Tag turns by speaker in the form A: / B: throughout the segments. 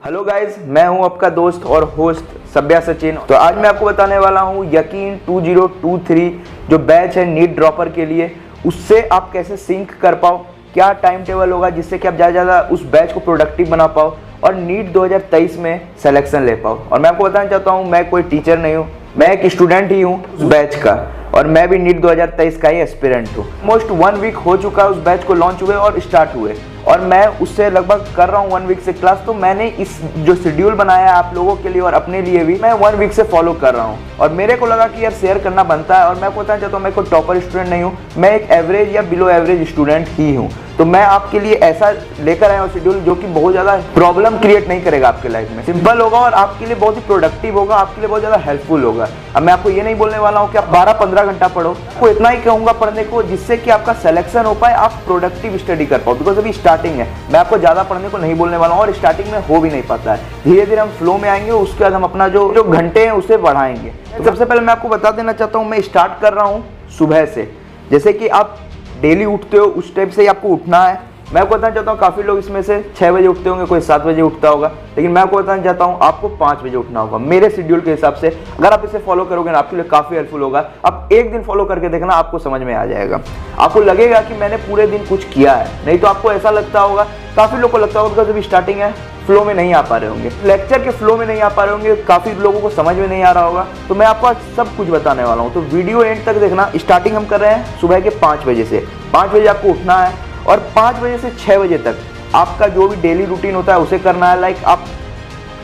A: Hello guys, मैं हूं आपका दोस्त और होस्ट सभ्या सचिन। तो आज मैं आपको बताने वाला हूं यकीन 2023 जो बैच है नीट ड्रॉपर के लिए, उससे आप कैसे सिंक कर पाओ, क्या टाइम टेबल होगा जिससे कि आप ज़्यादा उस बैच को प्रोडक्टिव बना पाओ और नीट 2023 में सिलेक्शन ले पाओ। और मैं आपको बताना चाहता हूँ, मैं कोई टीचर नहीं हूँ, मैं एक स्टूडेंट ही हूँ उस बैच का, और मैं भी नीट 2023 का ही एस्पिरेंट हूँ। मोस्ट 1 वीक हो चुका है उस बैच को लॉन्च हुए और स्टार्ट हुए, और मैं उससे लगभग कर रहा हूँ 1 वीक से क्लास। तो मैंने इस जो शेड्यूल बनाया है आप लोगों के लिए और अपने लिए भी, मैं 1 वीक से फॉलो कर रहा हूँ और मेरे को लगा कि यार शेयर करना बनता है। और मैं बताना चाहता हूँ, मैं कोई टॉपर स्टूडेंट नहीं हूँ, मैं एक एवरेज या बिलो एवरेज स्टूडेंट ही हूँ। तो मैं आपके लिए ऐसा लेकर आया हूँ शेड्यूल जो कि बहुत ज़्यादा प्रॉब्लम क्रिएट नहीं करेगा आपके लाइफ में, सिंपल होगा और आपके लिए बहुत ही प्रोडक्टिव होगा, आपके लिए बहुत ज़्यादा हेल्पफुल होगा। अब मैं आपको ये नहीं बोलने वाला हूँ कि आप 12-15 घंटा पढ़ो, तो इतना ही कहूँगा पढ़ने को जिससे कि आपका सिलेक्शन हो पाए, आप प्रोडक्टिव स्टडी कर पाओ। बिकॉज अभी स्टार्टिंग है, मैं आपको ज़्यादा पढ़ने को नहीं बोलने वाला हूँ और स्टार्टिंग में हो भी नहीं पाता है। धीरे धीरे हम फ्लो में आएंगे, उसके बाद हम अपना जो घंटे हैं उसे बढ़ाएंगे। तो सबसे पहले मैं आपको बता देना चाहता हूँ, मैं स्टार्ट कर रहा हूँ सुबह से। जैसे कि आप डेली उठते हो उस टाइप से ही आपको उठना है। मैं आपको बताना चाहता हूँ, काफ़ी लोग इसमें से 6 बजे उठते होंगे, कोई 7 बजे उठता होगा, लेकिन मैं आपको बताना चाहता हूँ आपको 5 बजे उठना होगा मेरे शेड्यूल के हिसाब से। अगर आप इसे फॉलो करोगे ना, आपके लिए काफ़ी हेल्पफुल होगा। आप एक दिन फॉलो करके देखना, आपको समझ में आ जाएगा, आपको लगेगा कि मैंने पूरे दिन कुछ किया है। नहीं तो आपको ऐसा लगता होगा, काफ़ी लोगों को लगता होगा बिकॉज अभी स्टार्टिंग है, फ्लो में नहीं आ पा रहे होंगे, लेक्चर के फ्लो में नहीं आ पा रहे होंगे, काफ़ी लोगों को समझ में नहीं आ रहा होगा। तो मैं आपको आज सब कुछ बताने वाला हूँ, तो वीडियो एंड तक देखना। स्टार्टिंग हम कर रहे हैं सुबह के 5 बजे से। 5 बजे आपको उठना है और 5 बजे से 6 बजे तक आपका जो भी डेली रूटीन होता है उसे करना है। लाइक आप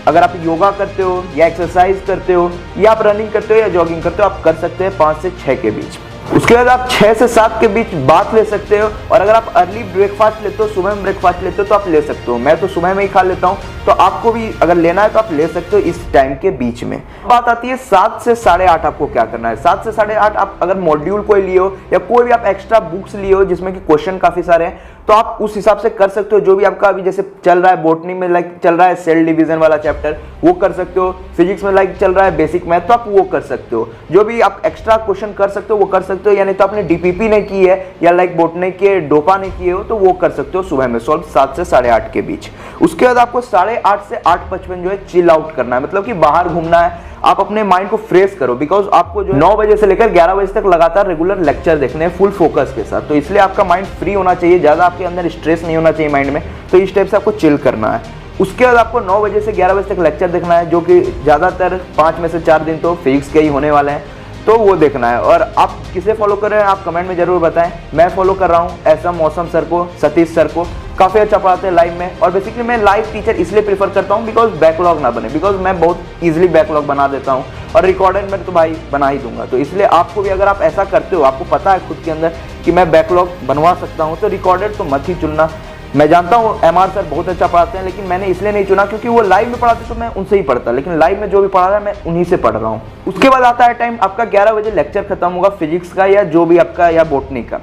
A: अगर आप योगा करते हो या एक्सरसाइज करते हो या आप रनिंग करते हो या जॉगिंग करते हो, आप कर सकते हैं 5 से 6 के बीच। उसके बाद आप 6 से 7 के बीच बात ले सकते हो। और अगर आप अर्ली ब्रेकफास्ट लेते हो, सुबह में ब्रेकफास्ट लेते हो, तो आप ले सकते हो। मैं तो सुबह में ही खा लेता हूँ, तो आपको भी अगर लेना है तो आप ले सकते हो इस टाइम के बीच में। बात आती है 7 से 8:30 आपको क्या करना है। 7 से 8:30 आप अगर मॉड्यूल कोई लिए हो या कोई भी आप एक्स्ट्रा बुक्स लिए हो जिसमें कि क्वेश्चन काफ़ी सारे हैं, तो आप उस हिसाब से कर सकते हो। जो भी आपका अभी जैसे चल रहा है बॉटनी में, लाइक चल रहा है सेल डिवीजन वाला चैप्टर, वो कर सकते हो। फिजिक्स में लाइक चल रहा है बेसिक मैथ, तो आप वो कर सकते हो। जो भी आप एक्स्ट्रा क्वेश्चन कर सकते हो वो कर सकते हो। यानी तो आपने डीपीपी नहीं की है या लाइक बॉटनी के डोपा नहीं किए हो, तो वो कर सकते हो सुबह में सॉल्व 7 से 8:30 के बीच। उसके बाद आपको 8:30 से 8:55 जो है चिल आउट करना है, मतलब कि बाहर घूमना है। आप अपने माइंड को फ्रेश करो, बिकॉज आपको जो 9 बजे से लेकर 11 बजे तक लगातार रेगुलर लेक्चर देखने हैं फुल फोकस के साथ। तो इसलिए आपका माइंड फ्री होना चाहिए, ज़्यादा आपके अंदर स्ट्रेस नहीं होना चाहिए माइंड में। तो इस टाइप से आपको चिल करना है। उसके बाद आपको 9 बजे से 11 बजे तक लेक्चर देखना है, जो कि ज़्यादातर 5 में से 4 दिन तो फिजिक्स के ही होने वाले हैं, तो वो देखना है। और आप किसे फॉलो कर रहे हैं आप कमेंट में जरूर बताएं। मैं फॉलो कर रहा हूँ ऐसा मौसम सर को, सतीश सर को, काफ़ी अच्छा पढ़ाते हैं लाइव में। और बेसिकली मैं लाइव टीचर इसलिए प्रीफर करता हूँ बिकॉज बैकलॉग ना बने, बिकॉज मैं बहुत ईजिली बैकलॉग बना देता हूँ और रिकॉर्डेड में तो भाई बना ही दूंगा। तो इसलिए आपको भी अगर आप ऐसा करते हो, आपको पता है खुद के अंदर कि मैं बैकलॉग बनवा सकता हूँ, तो रिकॉर्डेड तो मत ही चुनना। मैं जानता हूँ एमआर सर बहुत अच्छा पढ़ाते हैं, लेकिन मैंने इसलिए नहीं चुना क्योंकि वो लाइव में पढ़ाते तो मैं उनसे ही पढ़ता, लेकिन लाइव में जो भी पढ़ा रहा है मैं उन्हीं से पढ़ रहा हूँ। उसके बाद आता है टाइम आपका 11 बजे लेक्चर खत्म होगा फिजिक्स का या जो भी आपका या बॉटनी का।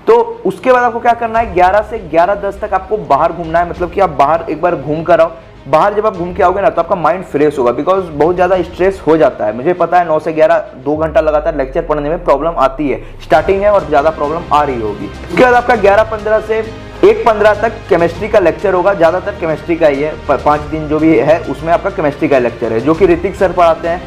A: तो उसके बाद आपको क्या करना है, 11 से 11:10 तक आपको बाहर घूमना है, मतलब कि आप बाहर एक बार घूम कर आओ। बाहर जब आप घूम के आओगे ना, तो आपका माइंड फ्रेश होगा, बिकॉज बहुत ज़्यादा स्ट्रेस हो जाता है। मुझे पता है 9 से 11 2 घंटा लगातार लेक्चर पढ़ने में प्रॉब्लम आती है, स्टार्टिंग है और ज़्यादा प्रॉब्लम आ रही होगी। उसके बाद आपका 11:15 से 1:15 तक केमिस्ट्री का लेक्चर होगा, ज़्यादातर केमिस्ट्री का ही है। 5 दिन जो भी है उसमें आपका केमिस्ट्री का लेक्चर है, जो कि ऋतिक सर पढ़ाते हैं,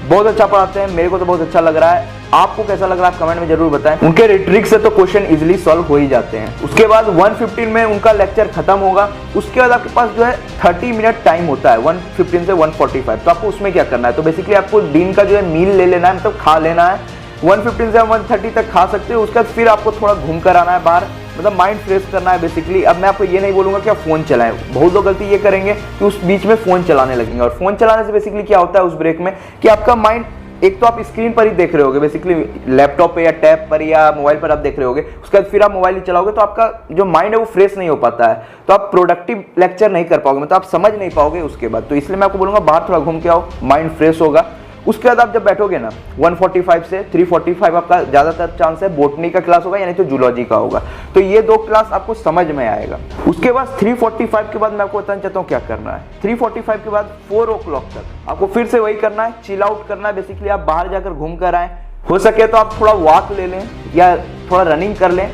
A: बहुत अच्छा पढ़ाते हैं। मेरे को तो बहुत अच्छा लग रहा है, आपको कैसा लग रहा है आप कमेंट में जरूर बताएं। उनके रिट्रिक से तो क्वेश्चन इजीली सॉल्व हो ही जाते हैं। उसके बाद 1:15 में उनका लेक्चर खत्म होगा। उसके बाद आपके पास जो है 30 मिनट टाइम होता है 1:15 से 1:45। तो आपको उसमें क्या करना है, तो बेसिकली आपको दिन का जो है मील ले लेना है, मतलब खा लेना है। 1:15 से 1:30 तक खा सकते हो। उसके बाद फिर आपको थोड़ा घूम कर आना है बाहर, मतलब माइंड फ्रेश करना है बेसिकली। अब मैं आपको ये नहीं बोलूँगा कि आप फ़ोन चलाएं, बहुत लोग गलती ये करेंगे कि उस बीच में फ़ोन चलाने लगेंगे। और फ़ोन चलाने से बेसिकली क्या होता है उस ब्रेक में कि आपका माइंड, एक तो आप स्क्रीन पर ही देख रहे होगे, बेसिकली लैपटॉप पे या टैब पर या मोबाइल पर आप देख रहे होगे। उसके बाद फिर आप मोबाइल ही चलाओगे, तो आपका जो माइंड है वो फ्रेश नहीं हो पाता है, तो आप प्रोडक्टिव लेक्चर नहीं कर पाओगे, मतलब आप समझ नहीं पाओगे उसके बाद। तो इसलिए मैं आपको बोलूँगा बाहर थोड़ा घूम के आओ, माइंड फ्रेश होगा। उसके बाद आप जब बैठोगे ना 1:45 से 3:45 आपका ज़्यादातर चांस है बॉटनी का क्लास होगा, यानी तो जूलॉजी का होगा। तो ये 2 क्लास आपको समझ में आएगा। उसके बाद 3:45 के बाद मैं आपको बताना चाहता हूँ क्या करना है। 3:45 के बाद 4 o'clock तक आपको फिर से वही करना है, चिल आउट करना है। बेसिकली आप बाहर जाकर घूम कर आए, हो सके तो आप थोड़ा वॉक ले लें या थोड़ा रनिंग कर लें।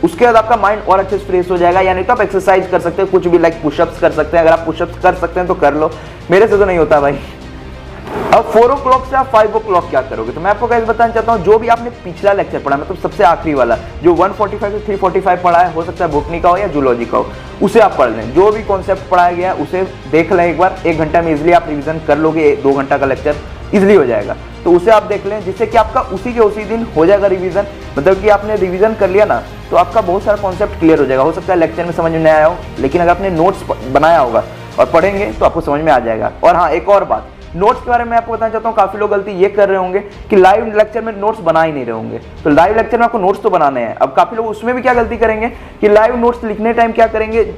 A: उसके बाद आपका माइंड और अच्छे से फ्रेश हो जाएगा। यानी तो आप एक्सरसाइज कर सकते हैं, कुछ भी लाइक पुशअप्स कर सकते हैं। अगर आप पुशअप्स कर सकते हैं तो कर लो, मेरे से तो नहीं होता भाई। अब 4 o'clock से आप 5 o'clock क्या करोगे, तो मैं आपको गाइस बताना चाहता हूँ, जो भी आपने पिछला लेक्चर पढ़ा, मतलब सबसे आखिरी वाला जो 145 से 345 पढ़ा है, हो सकता है बोटनी का हो या जूलॉजी का हो, उसे आप पढ़ लें। जो भी कॉन्सेप्ट पढ़ाया गया है उसे देख लें एक बार, 1 घंटा में इजिली आप रिवीजन कर लोगे, 2 घंटा का लेक्चर इजिली हो जाएगा। तो उसे आप देख लें, जिससे कि आपका उसी के उसी दिन हो जाएगा रिवीजन। मतलब कि आपने रिवीजन कर लिया ना, तो आपका बहुत सारा कॉन्सेप्ट क्लियर हो जाएगा। हो सकता है लेक्चर में समझ में नहीं आया हो, लेकिन अगर आपने नोट्स बनाया होगा और पढ़ेंगे तो आपको समझ में आ जाएगा। और हाँ, एक और बात, नोट्स के बारे में आपको बताना चाहता हूँ। काफी लोग गलती ये कर रहे होंगे कि लाइव लेक्चर में नोट्स बना ही नहीं रहे होंगे। तो लाइव लेक्चर में आपको नोट्स तो बनाने हैं। अब काफी लोग उसमें भी क्या गलती करेंगे कि लाइव नोट्स लिखने टाइम क्या करेंगे,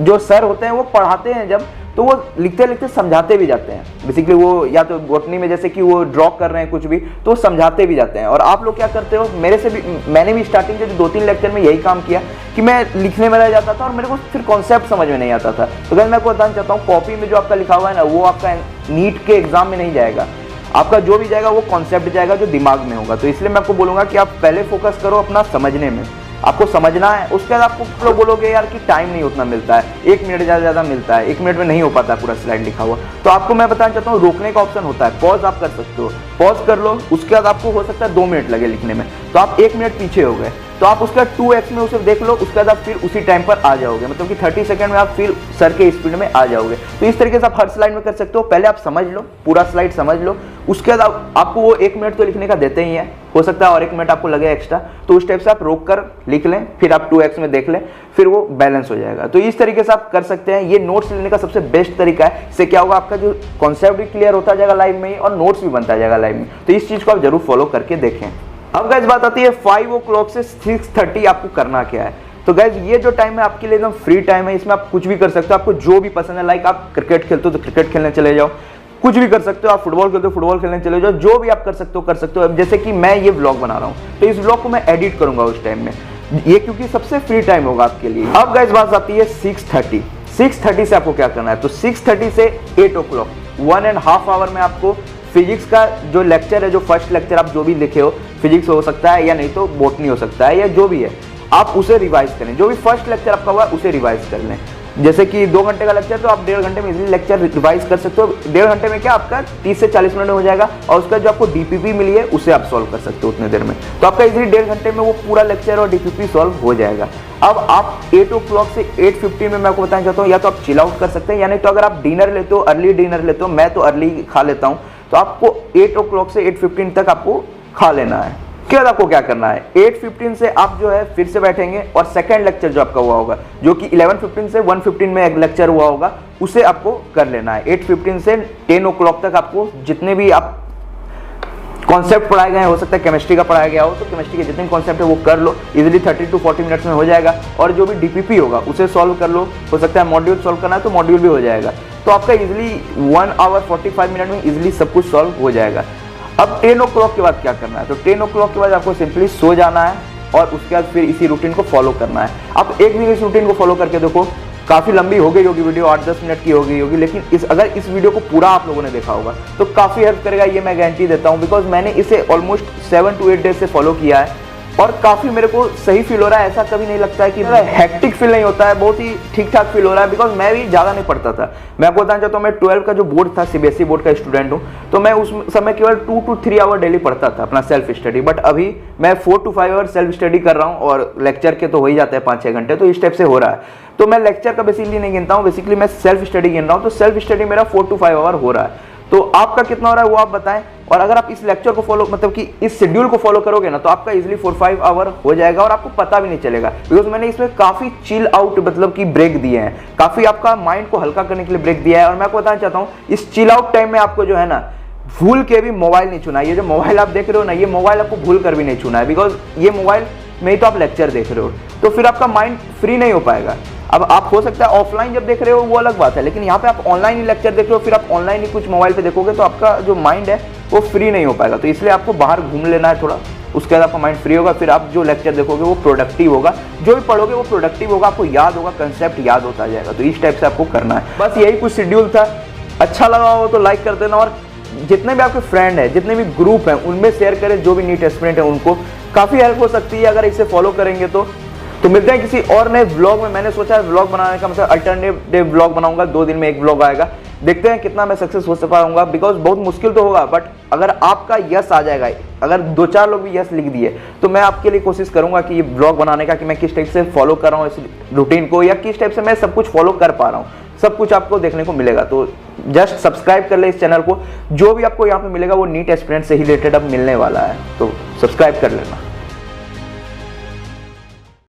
A: जो सर होते हैं वो पढ़ाते हैं जब, तो वो लिखते लिखते समझाते भी जाते हैं। बेसिकली वो या तो बोटनी में जैसे कि वो ड्रॉ कर रहे हैं कुछ भी, तो वो समझाते भी जाते हैं। और आप लोग क्या करते हो, मेरे से भी, मैंने भी स्टार्टिंग के 2-3 लेक्चर में यही काम किया कि मैं लिखने में रह जाता था और मेरे को फिर कॉन्सेप्ट समझ में नहीं आता था। तो अगर मैं आपको बताना चाहता हूँ, कॉपी में जो आपका लिखा हुआ है ना, वो आपका नीट के एग्जाम में नहीं जाएगा। आपका जो भी जाएगा वो कॉन्सेप्ट जाएगा जो दिमाग में होगा। तो इसलिए मैं आपको बोलूंगा कि आप पहले फोकस करो अपना समझने में, आपको समझना है। उसके बाद आपको लोग बोलोगे यार कि टाइम नहीं उतना मिलता है, 1 मिनट ज़्यादा मिलता है, 1 मिनट में नहीं हो पाता पूरा स्लाइड लिखा हुआ। तो आपको मैं बताना चाहता हूँ, रोकने का ऑप्शन होता है, पॉज आप कर सकते हो, पॉज कर लो। उसके बाद आपको हो सकता है 2 मिनट लगे लिखने में, तो आप 1 मिनट पीछे हो गए, तो आप उसका 2x में उसे देख लो। उसके बाद आप फिर उसी टाइम पर आ जाओगे, मतलब कि 30 सेकंड में आप फिर सर के स्पीड में आ जाओगे। तो इस तरीके से आप हर स्लाइड में कर सकते हो। पहले आप समझ लो, पूरा स्लाइड समझ लो, उसके बाद आपको वो 1 मिनट तो लिखने का देते ही है, हो सकता है और 1 मिनट आपको लगे एक्स्ट्रा, तो उस टाइप से आप रोक कर लिख लें, फिर आप 2x में देख लें, फिर वो बैलेंस हो जाएगा। तो इस तरीके से आप कर सकते हैं। ये नोट्स लेने का सबसे बेस्ट तरीका है। इससे क्या होगा, आपका जो कॉन्सेप्ट भी क्लियर होता जाएगा लाइव में ही, और नोट्स भी बनता जाएगा लाइव में। तो इस चीज को आप जरूर फॉलो करके देखें। अब गाइस बात आती है 5 o'clock से 6:30 आपको करना क्या है। तो गाइस ये जो टाइम है आपके लिए एकदम फ्री टाइम है, इसमें आप कुछ भी कर सकते हो, आपको जो भी पसंद है। लाइक आप क्रिकेट खेलते हो तो क्रिकेट खेलने चले जाओ, कुछ भी कर सकते हो। आप फुटबॉल खेलते हो, फुटबॉल खेलने चले जाओ, जो भी आप कर सकते हो कर सकते हो। अब जैसे कि मैं ये व्लॉग बना रहा हूँ, तो इस व्लॉग को मैं एडिट करूंगा उस टाइम में, ये क्योंकि सबसे फ्री टाइम होगा आपके लिए। अब गाइस बात आती है 6:30 से आपको क्या करना है। तो 6:30 से 8 o'clock 1.5 आवर में आपको फिजिक्स का जो लेक्चर है, जो फर्स्ट लेक्चर आप जो भी लिखे हो, फिजिक्स हो सकता है या नहीं तो बोटनी हो सकता है या जो भी है, आप उसे रिवाइज करें। जो भी फर्स्ट लेक्चर आपका हुआ उसे रिवाइज कर लें। जैसे कि 2 घंटे का लेक्चर, तो आप 1.5 घंटे में इजीली लेक्चर रिवाइज कर सकते हो। 1.5 घंटे में क्या आपका 30 से 40 मिनट हो जाएगा, और उसका जो आपको डीपीपी मिली है उसे आप सॉल्व कर सकते हो उतने देर में। तो आपका इजीली 1.5 घंटे में वो पूरा लेक्चर और डीपीपी सॉल्व हो जाएगा। अब आप 8 o'clock से 8:15 में मैं आपको बताना चाहता हूँ, या तो आप चिल आउट कर सकते हैं, यानी तो अगर आप डिनर लेते हो, अर्ली डिनर लेते हो, मैं तो अर्ली खा लेता हूँ, तो आपको 8 o'clock से 8:15 तक आपको खा लेना है। उसके बाद आपको क्या करना है, 8:15 से आप जो है फिर से बैठेंगे, और सेकंड लेक्चर जो आपका हुआ होगा, जो कि 11:15 से 1:15 में एक लेक्चर हुआ होगा, उसे आपको कर लेना है। 8:15 से 10 o'clock तक आपको जितने भी आप कॉन्सेप्ट पढ़ाए गए हैं, हो सकता है केमिस्ट्री का पढ़ाया गया हो, तो केमिस्ट्री के जितने कॉन्सेप्ट है वो कर लो, इजीली 30 to 40 मिनट्स में हो जाएगा। और जो भी डीपीपी होगा उसे सॉल्व कर लो, हो सकता है मॉड्यूल सॉल्व करना है तो मॉड्यूल भी हो जाएगा। तो आपका इजीली 1 hour 45 मिनट में इजीली सब कुछ सॉल्व हो जाएगा। अब 10 o'clock के बाद क्या करना है, तो 10 o'clock के बाद आपको सिंपली सो जाना है, और उसके बाद फिर इसी रूटीन को फॉलो करना है। आप एक दिन इस रूटीन को फॉलो करके देखो, काफी लंबी हो गई होगी वीडियो, 8-10 मिनट की हो गई होगी, लेकिन अगर इस वीडियो को पूरा आप लोगों ने देखा होगा तो काफी हेल्प करेगा, ये मैं गारंटी देता हूँ। बिकॉज मैंने इसे ऑलमोस्ट 7 to 8 डेज से फॉलो किया है, और काफी मेरे को सही फील हो रहा है। ऐसा कभी नहीं लगता है कि हेक्टिक फील नहीं होता है, बहुत ही ठीक ठाक फील हो रहा है। बिकॉज मैं भी ज्यादा नहीं पढ़ता था। मैं आपको बताना चाहता हूँ, मैं 12 का जो बोर्ड था, सीबीएसई बोर्ड का स्टूडेंट हूँ, तो मैं उस समय केवल 2 to 3 आवर डेली पढ़ता था अपना सेल्फ स्टडी। बट अभी मैं 4 to 5 आवर सेल्फ स्टडी कर रहा हूँ, और लेक्चर के तो हो ही जाते हैं 5-6 घंटे, तो इस टाइप से हो रहा है। तो मैं लेक्चर का बेसिकली नहीं गिनता हूँ, बेसिकली मैं सेल्फ स्टडी गिन रहा हूँ। तो सेल्फ स्टडी मेरा 4 to 5 आवर हो रहा है। तो आपका कितना हो रहा है वो आप बताएं। और अगर आप इस लेक्चर को फॉलो, मतलब कि इस शेड्यूल को फॉलो करोगे ना, तो आपका इजीली 4-5 आवर हो जाएगा, और आपको पता भी नहीं चलेगा। बिकॉज मैंने इसमें काफी चिल आउट मतलब कि ब्रेक दिए हैं, काफी आपका माइंड को हल्का करने के लिए ब्रेक दिया है। और मैं आपको बताना चाहता हूँ, इस चिल आउट टाइम में आपको जो है ना, भूल के भी मोबाइल नहीं छूना है। ये जो मोबाइल आप देख रहे हो ना, ये मोबाइल आपको भूल कर भी नहीं छूना है, बिकॉज ये मोबाइल में ही तो आप लेक्चर देख रहे हो, तो फिर आपका माइंड फ्री नहीं हो पाएगा। अब आप हो सकता है ऑफलाइन जब देख रहे हो वो अलग बात है, लेकिन यहाँ पे आप ऑनलाइन ही लेक्चर देख रहे हो, फिर आप ऑनलाइन ही कुछ मोबाइल पे देखोगे, तो आपका जो माइंड है वो फ्री नहीं हो पाएगा। तो इसलिए आपको बाहर घूम लेना है थोड़ा, उसके बाद आपका माइंड फ्री होगा, फिर आप जो लेक्चर देखोगे वो प्रोडक्टिव होगा, जो भी पढ़ोगे वो प्रोडक्टिव होगा, आपको याद होगा, कंसेप्ट याद होता जाएगा। तो इस टाइप से आपको करना है। बस यही कुछ शेड्यूल था। अच्छा लगा हो तो लाइक कर देना, और जितने भी आपके फ्रेंड है, जितने भी ग्रुप हैं, उनमें शेयर करें, जो भी नीट एस्पिरेंट है उनको काफ़ी हेल्प हो सकती है अगर इसे फॉलो करेंगे तो। तो मिलते हैं किसी और नए व्लॉग में। मैंने सोचा है व्लॉग बनाने का मतलब अल्टरनेटिव व्लॉग बनाऊंगा, 2 दिन में एक व्लॉग आएगा। देखते हैं कितना मैं सक्सेस हो पाऊंगा, बिकॉज बहुत मुश्किल तो होगा, बट अगर आपका यस आ जाएगा, अगर 2-4 लोग भी यस लिख दिए तो मैं आपके लिए कोशिश करूंगा कि ये व्लॉग बनाने का कि मैं किस टाइप से फॉलो कर रहा हूँ इस रूटीन को, या किस टाइप से मैं सब कुछ फॉलो कर पा रहा हूँ, सब कुछ आपको देखने को मिलेगा। तो जस्ट सब्सक्राइब कर ले इस चैनल को, जो भी आपको यहाँ पे मिलेगा वो नीट एस्पिरेंट से ही रिलेटेड अब मिलने वाला है, तो सब्सक्राइब कर लेना।